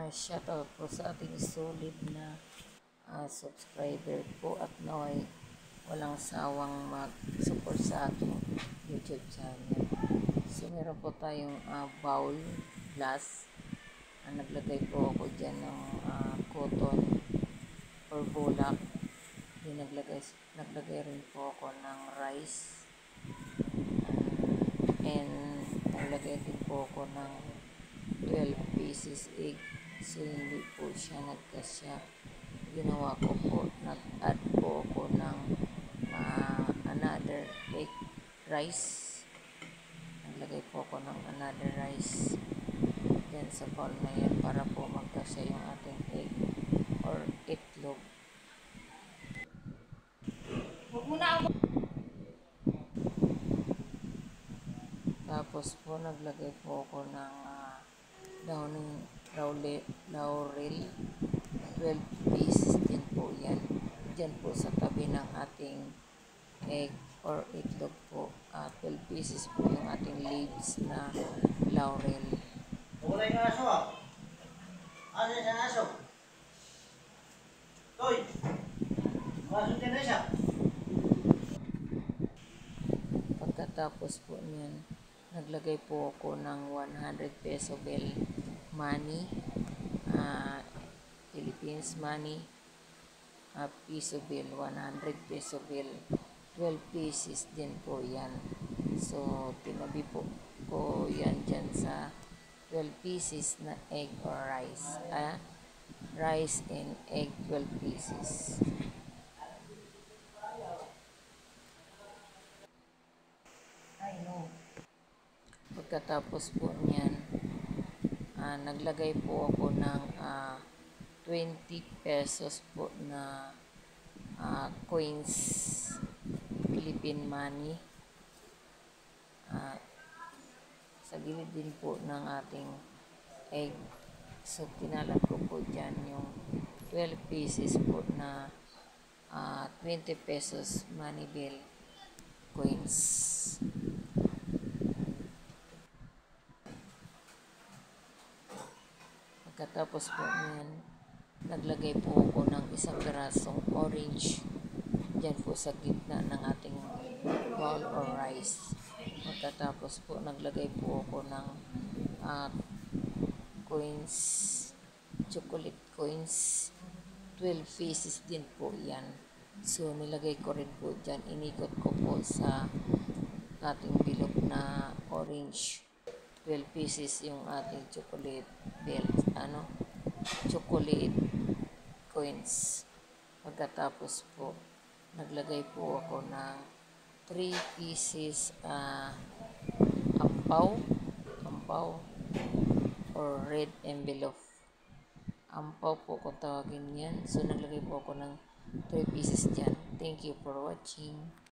Shoutout po sa ating solid na subscriber po at naway walang sawang mag-support sa aking YouTube channel. So meron po tayong bowl glass. Naglagay po ako dyan ng cotton or bulak. Naglagay rin po ako ng rice. And naglagay din po ako ng 12 pieces egg. So hindi po siya nagkasya. Ginawa ko po, nag-add po ako ng another egg rice. Naglagay po ako ng another rice dyan sa bowl na yan para po magkasya yung ating egg or itlog. Tapos po naglagay po ako ng laurel 12 pieces din po yan. Dyan po sa tabi ng ating egg or itlog po. 12 pieces po yung ating leaves na laurel. Wala yung aso ah. Ano yung aso? Toy! Aso din na siya. Pagkatapos po niyan, naglagay po ako ng 100 peso bill money, Philippines money, piso bill, 100 peso bill, 12 pieces din po yan. So, tinabi po ko yan dyan sa 12 pieces na egg or rice. Rice and egg 12 pieces. Pagkatapos po niyan, naglagay po ako ng 20 pesos po na coins, Philippine money. Sa gilid din po ng ating egg. So, kinalat ko po dyan yung 12 pieces po na 20 pesos money bill coins. Pagkatapos po niyan, naglagay po ako ng isang pirasong orange dyan po sa gitna ng ating bowl or rice. Pagkatapos po, naglagay po ako ng coins, chocolate coins, 12 pieces din po yan. So, nilagay ko rin po dyan, inikot ko po sa ating bilog na orange. 12 pieces yung ating chocolate chocolate coins. Pagkatapos po, naglagay po ako ng 3 pieces ampaw or red envelope. Ampaw po kung tawagin yan. So, naglagay po ako ng 3 pieces dyan. Thank you for watching.